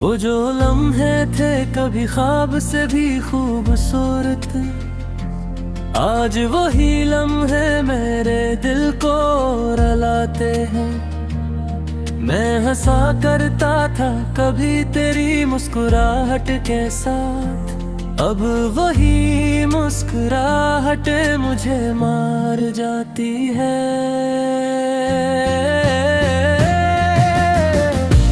वो जो लम्हे थे कभी ख्वाब से भी खूबसूरत, आज वही लम्हे मेरे दिल को रुलाते हैं। मैं हंसा करता था कभी तेरी मुस्कुराहट के साथ, अब वही मुस्कुराहट मुझे मार जाती है।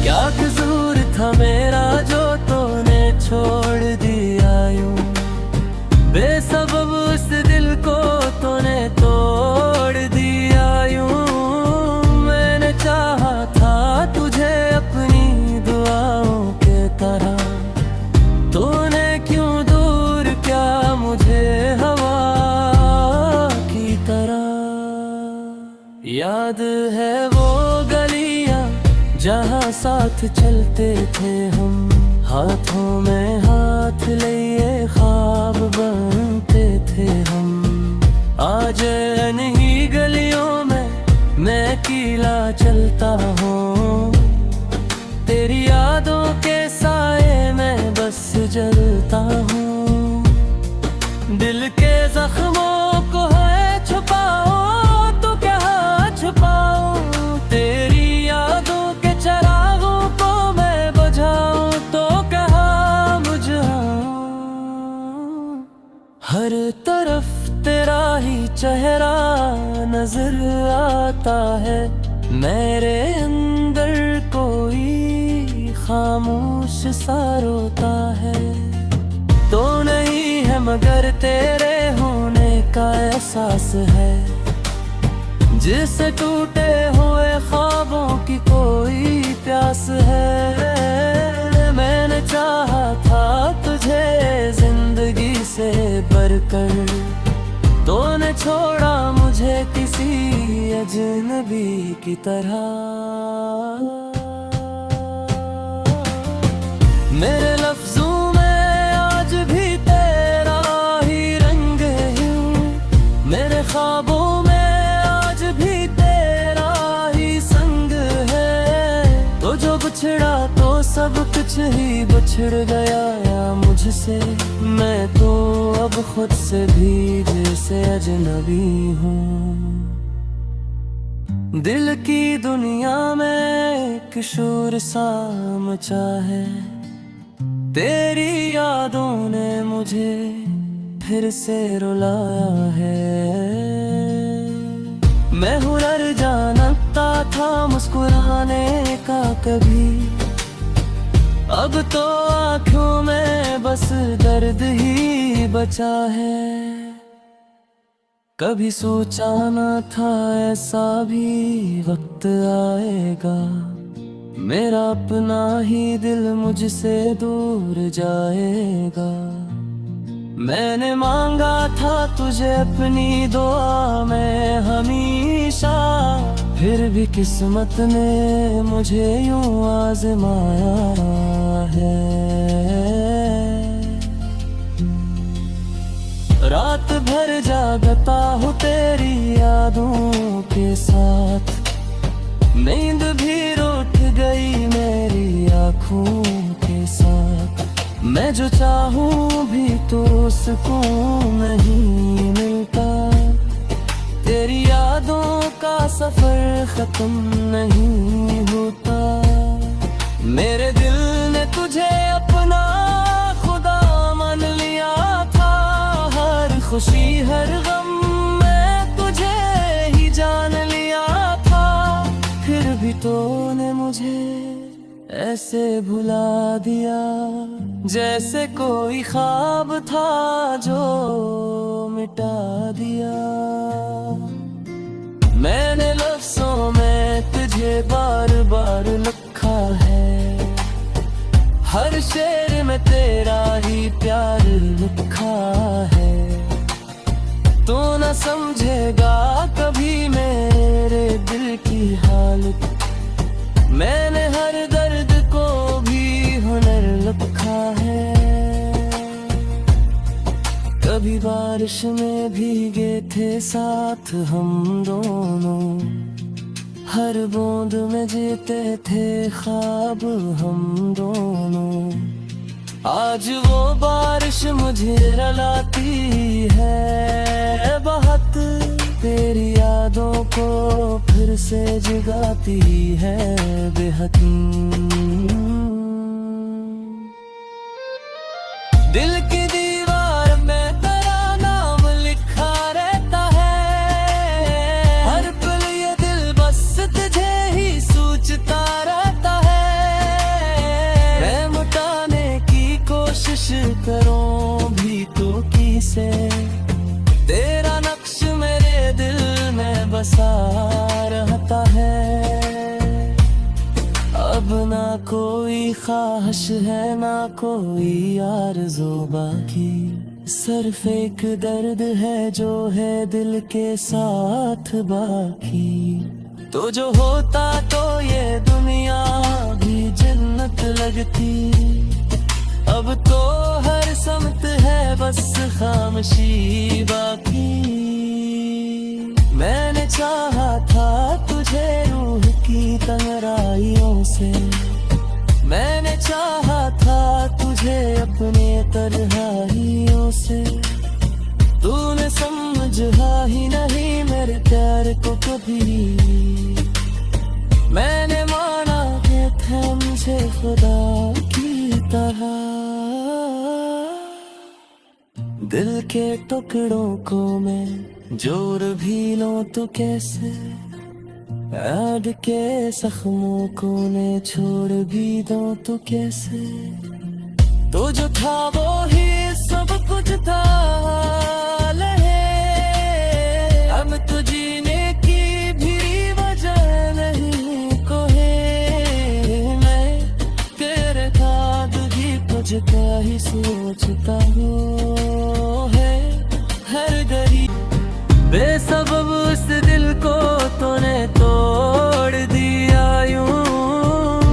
क्या कसूर था मेरा जो तूने छोड़ दिया यूं, बेसबब उस दिल को तूने तोड़ दिया यूं। मैंने चाहा था तुझे अपनी दुआओं के तरह, तूने क्यों दूर क्या मुझे हवा की तरह। याद है वो गलियां जहाँ साथ चलते थे हम, हाथों में हाथ लिए ख्वाब बनते थे हम। आज इन्हीं गलियों में मैं अकेला चलता हूँ, तेरी यादों के साए में बस जलता हूँ। दिल के जख्मों को है छुपाओ तो क्या छुपाऊं, तेरी यादों के चरागों को मैं बुझाऊं तो क्या बुझाऊं। हर तरफ तेरा ही चेहरा नजर आता है, मेरे अंदर कोई खामोश सा रोता है। तो नहीं है मगर तेरे होने का एहसास है, जिसे टूटे हुए ख्वाबों की कोई प्यास है। मैंने चाहा था तुझे जिंदगी से बढ़कर, तूने छोड़ा मुझे किसी अजनबी की तरह। मेरे लफ्जों में आज भी तेरा ही रंग हूँ, मेरे ख्वाबों में आज भी तेरा ही संग है। तो जो बिछड़ा तो सब कुछ ही बिछड़ गया या मुझसे, मैं तो अब खुद से भी जैसे अजनबी हूँ। दिल की दुनिया में एक शोर सा मचा है, तेरी यादों ने मुझे फिर से रुलाया है। मैं हुनर जानता था मुस्कुराने का कभी, अब तो आँखों में बस दर्द ही बचा है। कभी सोचा न था ऐसा भी वक्त आएगा, मेरा अपना ही दिल मुझसे दूर जाएगा। मैंने मांगा था तुझे अपनी दुआ में हमेशा, फिर भी किस्मत ने मुझे यूं आजमाया है। रात भर जागता हूँ तेरी यादों के साथ, नींद भी रूठ गई मेरी आँखों के साथ। मैं जो चाहूँ भी तो सुकून नहीं मिलता, तेरी यादों का सफर खत्म नहीं होता। मेरे दिल ने तुझे अपना खुदा मान लिया था, हर खुशी हर गम में तुझे ही जान लिया था। फिर भी तूने मुझे ऐसे भुला दिया, जैसे कोई ख्वाब था जो मिटा दिया। मैंने लफ्जों में तुझे बार बार लिखा है, हर शेर में तेरा ही प्यार लिखा है। तू न समझेगा कभी मेरे दिल की हालत, मैंने हर दर्द को भी हुनर लिखा है। कभी बारिश में भीगे थे साथ हम दोनों, हर बूंद में जीते थे ख्वाब हम दोनों। आज वो बारिश मुझे रुलाती है बहुत, तेरी यादों को फिर से जगाती है बेहद। दिल की दीवार में तेरा नाम लिखा रहता है, हर पल ये दिल बस तुझे ही सोचता रहता है। मैं मिटाने की कोशिश करूं भी तो किसे, तेरा नक्श मेरे दिल में बसा रहता है। अब ना कोई ख्वाहिश है ना कोई आरज़ू बाकी, सिर्फ एक दर्द है जो है दिल के साथ बाकी। तो जो होता तो ये दुनिया भी जन्नत लगती, अब तो हर समत है बस खामोशी बाकी। मैंने चाहा था तुझे रूह की तन्हाइयों से, मैंने चाहा था तुझे अपने तन्हाइयों से। तूने समझा ही नहीं मेरे प्यार को कभी, मैंने माना कि थे मुझे खुदा की तरह। दिल के टुकड़ों को मैं जोड़ भी लूं तो कैसे, याद के जख्मों को ने छोड़ भी दूं तो कैसे। तो जो था वो ही सब कुछ था लहे, अब तो जीने की भी वजह नहीं कोई। मैं तेरे बाद भी कुछ क्या ही सोचता हूँ है हर घड़ी। बेसबब उस दिल को तूने तोड़ दिया यूं,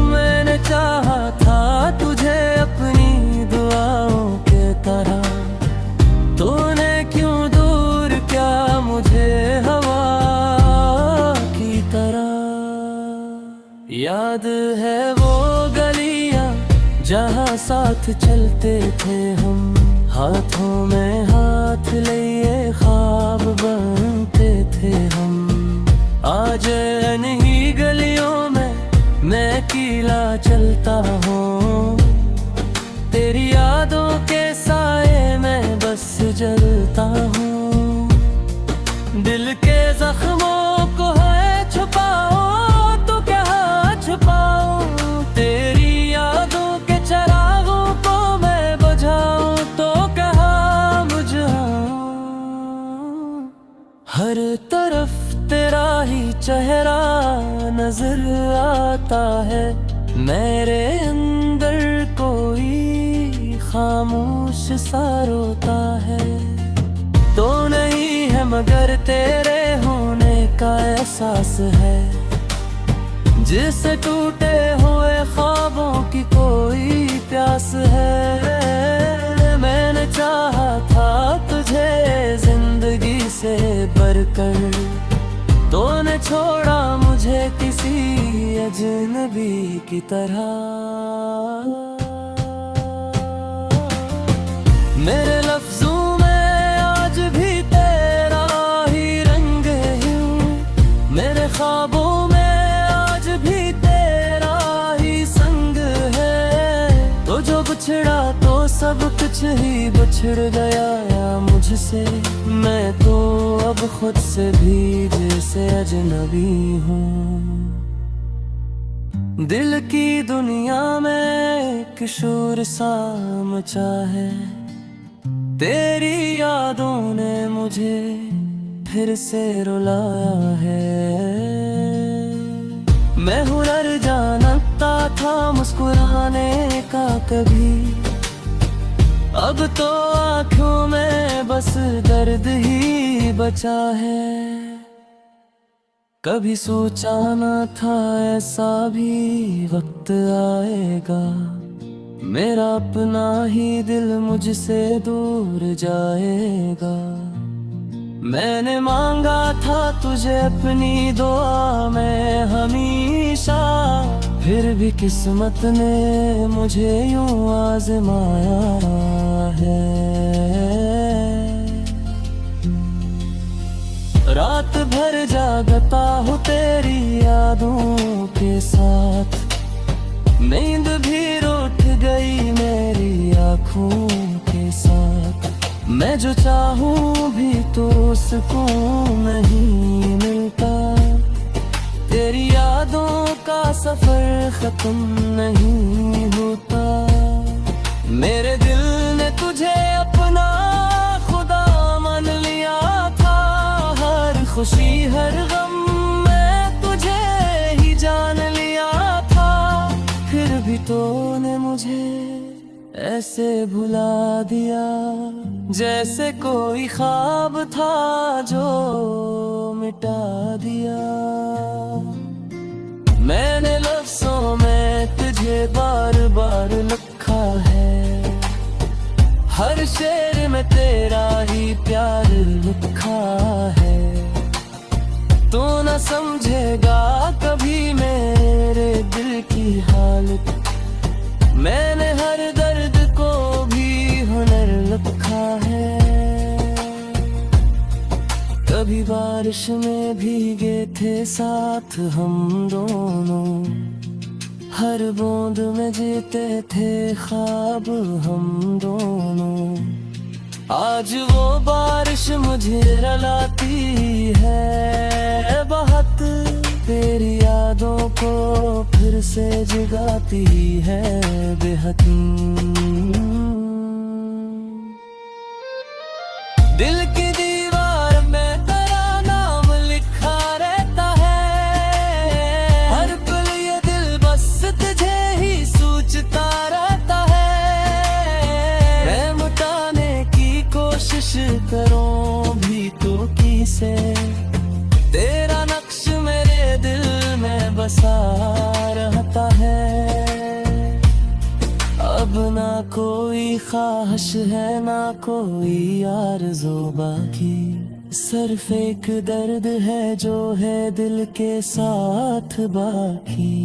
मैंने चाहा था तुझे अपनी दुआओं के तरह। तूने क्यों दूर क्या मुझे हवा की तरह। याद है वो गलियां जहाँ साथ चलते थे हम, हाथों में हाथ लिए ख्वाब बनते थे हम। आज इन्हीं गलियों में मैं अकेला चलता हूँ, तेरी यादों के साए में बस जलता हूँ। दिल के जख्मों को है छुपाओ तो क्या छुपाऊं, तेरी यादों के चरागों को मैं बुझाऊं तो हर तरफ तेरा ही चेहरा नजर आता है। मेरे अंदर कोई खामोश सा रोता है। तो नहीं है मगर तेरे होने का एहसास है, जिसे टूटे हुए ख्वाबों की कोई प्यास है। मैंने चाहा था तुझे जिंदगी से बढ़कर, तूने छोड़ा मुझे किसी अजनबी की तरह। मेरे लफ्जों में आज भी तेरा ही रंग है, मेरे ख्वाबों में आज भी तेरा ही संग है। तो जो बिछड़ा तो सब कुछ ही बिछड़ गया मुझसे, मैं तो अब खुद से भी जैसे अजनबी हूँ। दिल की दुनिया में एक शोर सा मचा है, तेरी यादों ने मुझे फिर से रुलाया है। मैं हुनर जानता था मुस्कुराने का कभी, अब तो आँखों में बस दर्द ही बचा है। कभी सोचा न था ऐसा भी वक्त आएगा, मेरा अपना ही दिल मुझसे दूर जाएगा। मैंने मांगा था तुझे अपनी दुआ में हमेशा, फिर भी किस्मत ने मुझे यूं आजमाया है। रात भर जागता हूँ तेरी यादों के साथ, नींद भी रूठ गई मेरी आँखों के साथ। मैं जो चाहूँ भी तो सुकून नहीं मिलता, तेरी यादों का सफर खत्म नहीं होता। मेरे दिल ने तुझे अपना खुदा मान लिया था, हर खुशी हर गम में तुझे ही जान लिया था। फिर भी तूने मुझे ऐसे भुला दिया, जैसे कोई ख्वाब था जो मिटा दिया। मैंने लफ्ज़ों में तुझे बार बार लिखा है, हर शेर में तेरा ही प्यार लिखा है। तू न समझेगा कभी मेरे दिल की हालत, मैंने हर दर्द को भी हुनर लिखा है। कभी बारिश में भीगे थे साथ हम दोनों, हर बूंद में जीते थे ख्वाब हम दोनों। आज वो बारिश मुझे रुलाती है बहुत, तेरी यादों को फिर से जगाती है बेहद। दिल की दीवार में तेरा नाम लिखा रहता है, हर पल ये दिल बस तुझे ही सोचता रहता है। मैं मिटाने की कोशिश करूं भी तो किसे, तेरा नक्श मेरे दिल में बसा रहता है। अब ना कोई ख्वाहिश है ना कोई आरज़ू बाकी, सिर्फ एक दर्द है जो है दिल के साथ बाकी।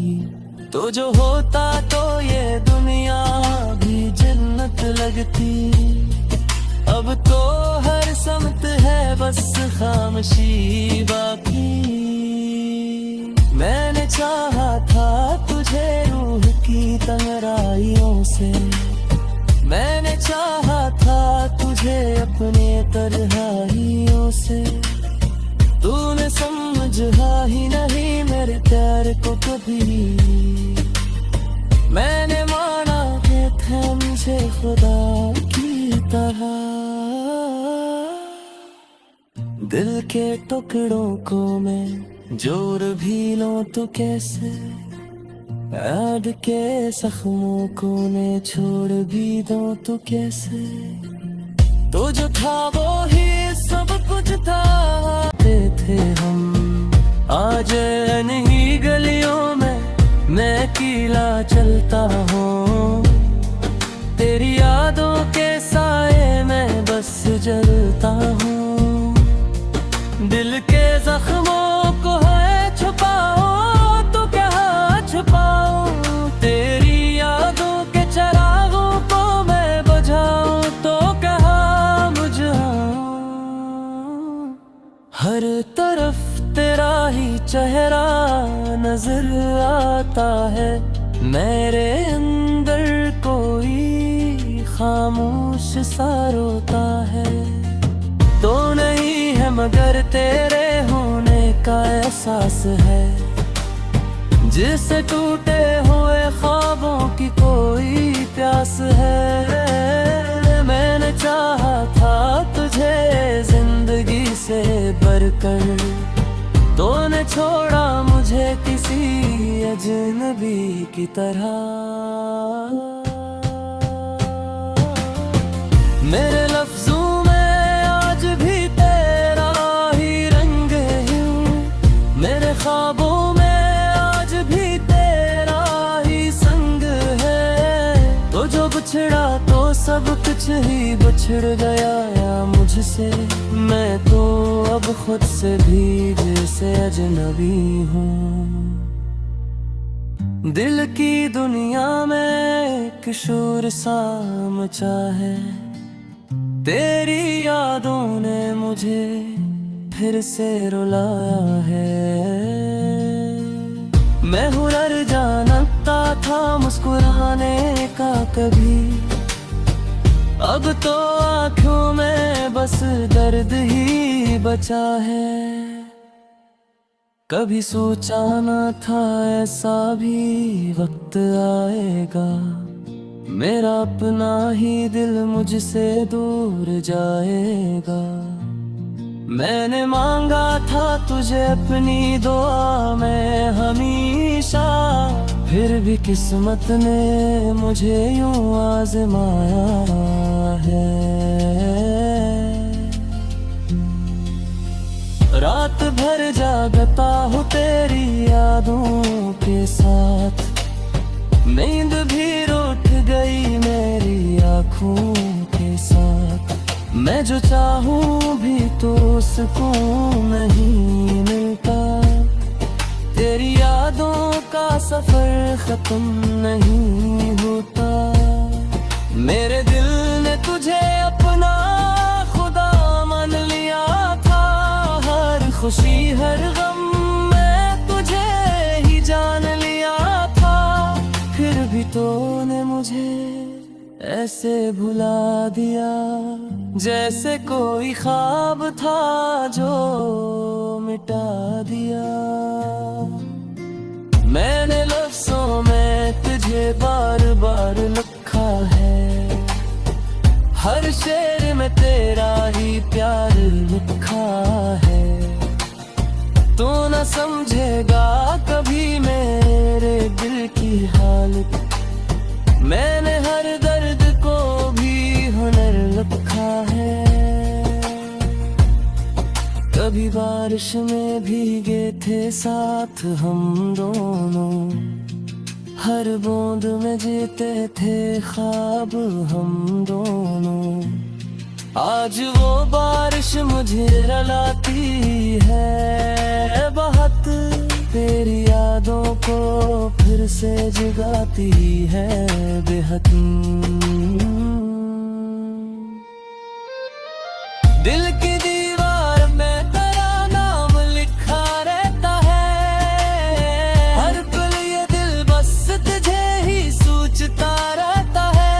तो जो होता तो ये दुनिया भी जन्नत लगती, अब तो हर समत है बस खामोशी बाकी। मैंने चाहा था तुझे रूह की तंगराइयों से, मैंने चाहा था तुझे अपने तन्हाइयों से। तूने समझा ही नहीं मेरे प्यार को कभी, मैंने माना कि थे मुझे खुदा की तरह। दिल के टुकड़ों को मैं जोड़ भी लूं तो कैसे, याद के जख्मों को मैं छोड़ भी दूं तो कैसे। तो जो था वो ही सब कुछ था, थे हम आज नहीं गलियों में मैं अकेला चलता हूँ। तेरी यादों के साए में बस जलता हूँ, दिल के जख्मों को है छुपाओ तो क्या छुपाऊं। तेरी यादों के चरागों को मैं बुझाऊं तो क्या बुझाऊं। हर तरफ तेरा ही चेहरा नजर आता है, मेरे अंदर कोई खामोश सा रोता है। तो नहीं है मगर तेरे होने का एहसास है, जिसे टूटे हुए ख्वाबों की कोई प्यास है। मैंने चाहा था तुझे जिंदगी से बढ़कर, तूने छोड़ा मुझे किसी अजनबी की तरह। मेरे लफ्जों में आज भी तेरा ही रंग हूँ, मेरे ख्वाबों में आज भी तेरा ही संग है। तो जो बिछड़ा तो सब कुछ ही बिछड़ गया या मुझसे। मैं तो अब खुद से भी जैसे अजनबी हूँ। दिल की दुनिया में एक शोर सा मचा है, तेरी यादों ने मुझे फिर से रुलाया है। मैं हुनर जानता था मुस्कुराने का कभी, अब तो आँखों में बस दर्द ही बचा है। कभी सोचा न था ऐसा भी वक्त आएगा, मेरा अपना ही दिल मुझसे दूर जाएगा। मैंने मांगा था तुझे अपनी दुआ में हमेशा, फिर भी किस्मत ने मुझे यूं आजमाया है। रात भर जागता हूँ तेरी यादों के साथ, नींद भी रूठ गई मेरी आँखों के साथ। मैं जो चाहूँ भी तो सुकून नहीं मिलता, तेरी यादों का सफर खत्म नहीं होता। मेरे दिल ने तुझे अपना खुदा मान लिया था, हर खुशी हर गम में तुझे ही जान लिया था। फिर भी तूने मुझे ऐसे भुला दिया, जैसे कोई ख्वाब था जो मिटा दिया। मैंने लफ्ज़ों में तुझे बार बार लिखा है, हर शेर में तेरा ही प्यार लिखा है। तू न समझेगा कभी मेरे दिल की हालत, मैंने हर दर्द को भी हुनर लिखा है। कभी बारिश में भीगे थे साथ हम दोनों, हर बूंद में जीते थे ख्वाब हम दोनों। आज वो बारिश मुझे रुलाती है बहुत, तेरी यादों को फिर से जगाती है बेहद। दिल की दीवार में तेरा नाम लिखा रहता है, हर पल ये दिल बस तुझे ही सोचता रहता है।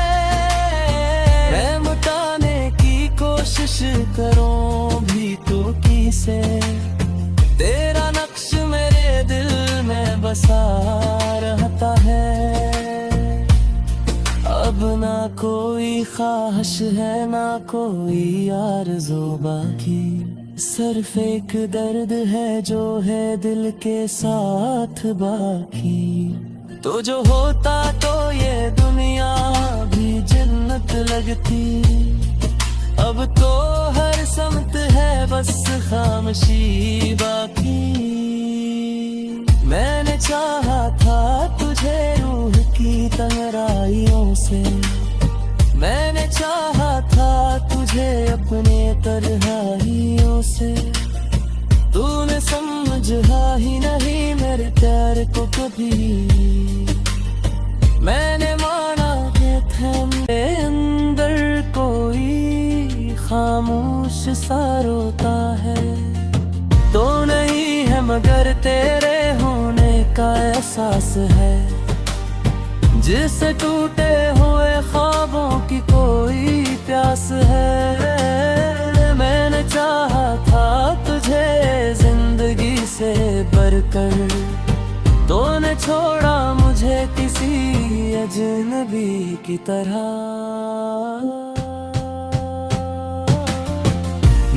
मैं मिटाने की कोशिश करूं भी तो किसे, तेरा नक्श मेरे दिल में बसा रहता है। अब ना कोई ख्वाहिश है ना कोई आरज़ू बाकी, सिर्फ एक दर्द है जो है दिल के साथ बाकी। तो जो होता तो ये दुनिया भी जन्नत लगती, अब तो हर समत है बस खामोशी बाकी। मैंने चाहा था तुझे रूह की तंगराइयों से, मैंने चाहा था तुझे अपने तन्हाइयों से। तूने समझा ही नहीं मेरे प्यार को कभी, मैंने माना कि था मेरे अंदर कोई खामोश सा रोता है। तो नहीं है मगर तेरे होने का एहसास है, जिसे टूटे हुए ख्वाबों की कोई प्यास है। मैंने चाहा था तुझे जिंदगी से बढ़कर, तूने छोड़ा मुझे किसी अजनबी की तरह।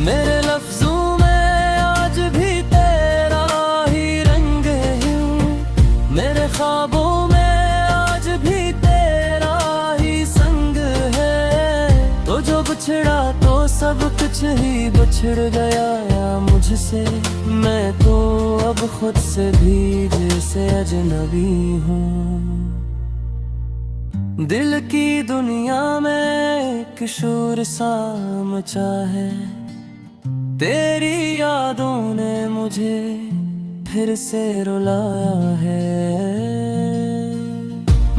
मेरे लफ्जों में आज भी तेरा ही रंग है, मेरे ख्वाबों में आज भी तेरा ही संग है। तो जो बिछड़ा तो सब कुछ ही बिछड़ गया या मुझसे। मैं तो अब खुद से भी जैसे अजनबी हूँ। दिल की दुनिया में एक शोर सा मचा है, तेरी यादों ने मुझे फिर से रुलाया है।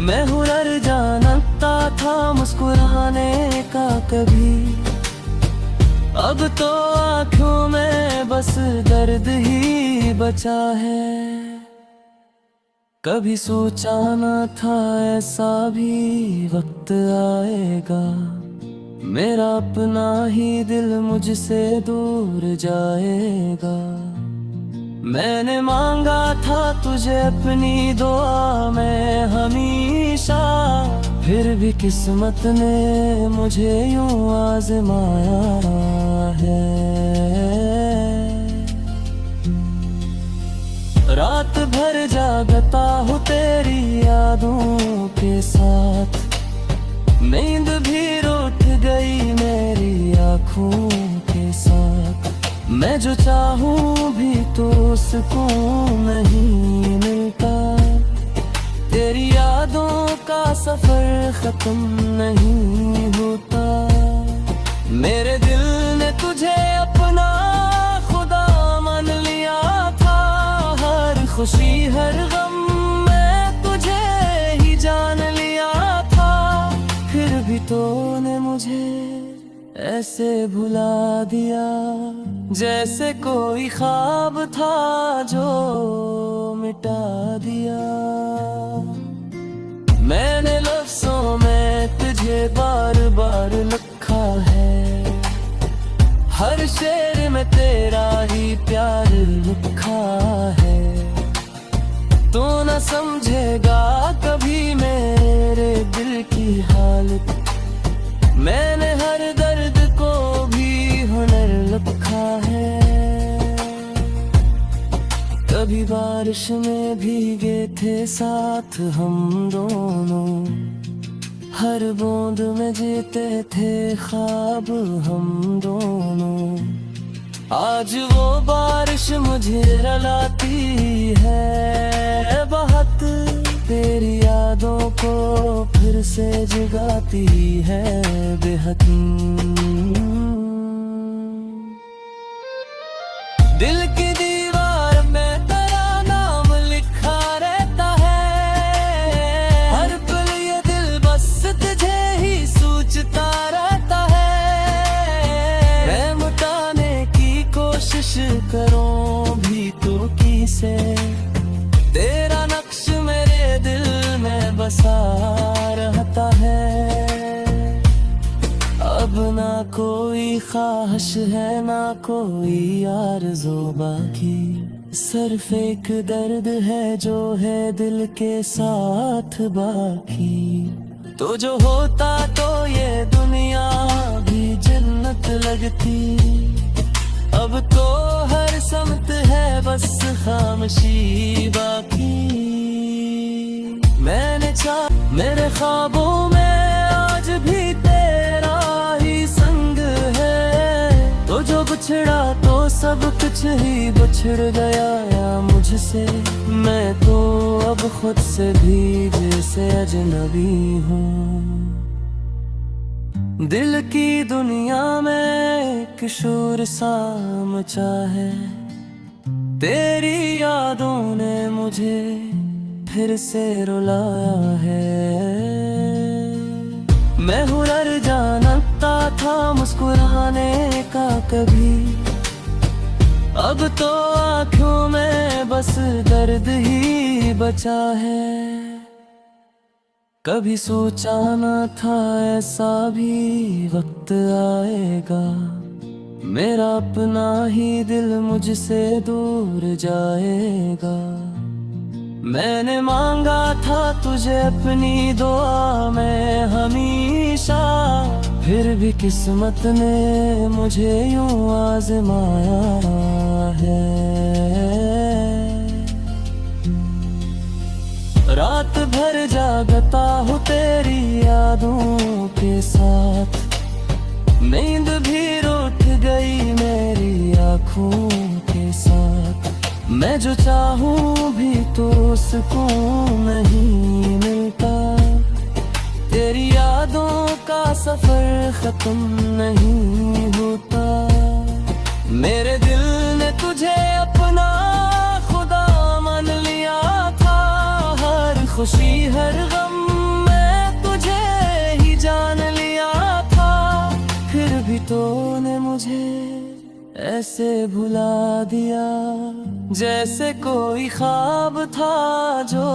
मैं हुनर जानता था मुस्कुराने का कभी, अब तो आँखों में बस दर्द ही बचा है। कभी सोचा न था ऐसा भी वक्त आएगा, मेरा अपना ही दिल मुझसे दूर जाएगा। मैंने मांगा था तुझे अपनी दुआ में हमेशा, फिर भी किस्मत ने मुझे यूं आजमाया है। रात भर जागता हूँ तेरी यादों के साथ, नींद भी रूठ गई मेरी आँखों के साथ। मैं जो चाहूँ भी तो सुकून नहीं मिलता, तेरी यादों का सफर खत्म नहीं होता। मेरे दिल ने तुझे अपना खुदा मान लिया था, हर खुशी हर गम में तुझे ही जान लिया था। फिर भी तूने मुझे ऐसे भुला दिया, जैसे कोई ख्वाब था जो मिटा दिया। मैंने लफ्ज़ों में तुझे बार बार लिखा है, हर शेर में तेरा ही प्यार लिखा है। तू न समझेगा कभी मेरे दिल की हालत, मैंने हर दर्द को भी हुनर लिखा है। कभी बारिश में भीगे थे साथ हम दोनों, हर बूंद में जीते थे ख्वाब हम दोनों। आज वो बारिश मुझे रुलाती है बहुत, तेरी यादों को फिर से जगाती है बेहद। दिल की दीवार में तेरा नाम लिखा रहता है, हर पल ये दिल बस तुझे ही सोचता रहता है। मैं मिटाने की कोशिश करूं भी तो किसे, तेरा नक्श मेरे दिल में बसा रहता है। अब ना कोई ख्वाहिश है ना कोई आरज़ू बाकी, सिर्फ एक दर्द है जो है दिल के साथ बाकी। तो जो होता तो ये दुनिया भी जन्नत लगती, अब तो हर समत है बस खामोशी बाकी। मैंने चाहा मेरे ख्वाबों में आज भी तेरा ही संग है, तो जो बिछड़ा तो सब कुछ ही बिछड़ गया या मुझसे। मैं तो अब खुद से भी जैसे अजनबी हूँ। दिल की दुनिया में एक शोर सा मचा है, तेरी यादों ने मुझे फिर से रुलाया है। मैं हुनर जानता था मुस्कुराने का कभी, अब तो आँखों में बस दर्द ही बचा है। कभी सोचा न था ऐसा भी वक्त आएगा, मेरा अपना ही दिल मुझसे दूर जाएगा। मैंने मांगा था तुझे अपनी दुआ में हमेशा, फिर भी किस्मत ने मुझे यूं आजमाया है। रात भर जागता हूँ तेरी यादों के साथ, नींद भी रूठ गई मेरी आँखों के साथ। मैं जो चाहूँ भी तो सुकून नहीं मिलता, तेरी यादों का सफर खत्म नहीं होता। मेरे दिल ने तुझे अपना खुदा मान लिया था। हर खुशी हर गम में तुझे ही जान लिया था। फिर भी तूने मुझे ऐसे भुला दिया जैसे कोई ख्वाब था जो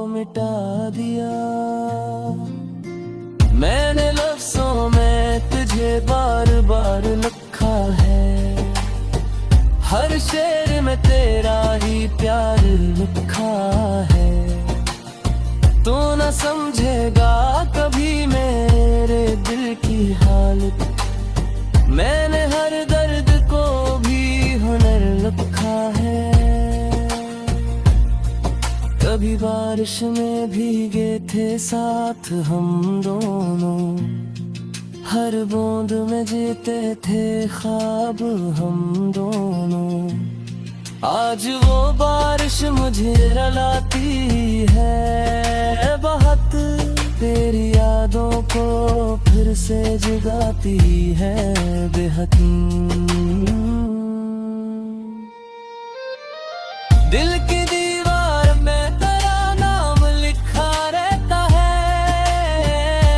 मिटा दिया। मैंने लफ्ज़ों में तुझे बार बार लिखा है। हर शेर में तेरा ही प्यार लिखा है। तू न समझेगा कभी मेरे दिल की हालत। मैंने हर दर्द को भी हुनर लिखा है। कभी बारिश में भीगे थे साथ हम दोनों। हर बूंद में जीते थे ख्वाब हम दोनों। आज वो बारिश मुझे रुलाती है बहुत। तेरी यादों को फिर से जगाती है बेहद। दिल की दीवार में तेरा नाम लिखा रहता है।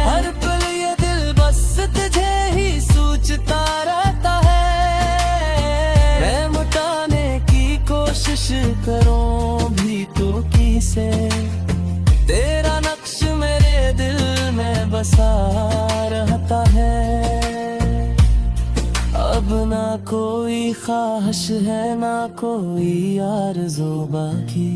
हर पल ये दिल बस तुझे ही सोचता रहता है। मैं मिटाने की कोशिश करूं भी तो किसे। तेरा नक्श मेरे दिल में बसा रहता है। अब ना कोई ख्वाहिश है ना कोई आरज़ू बाकी।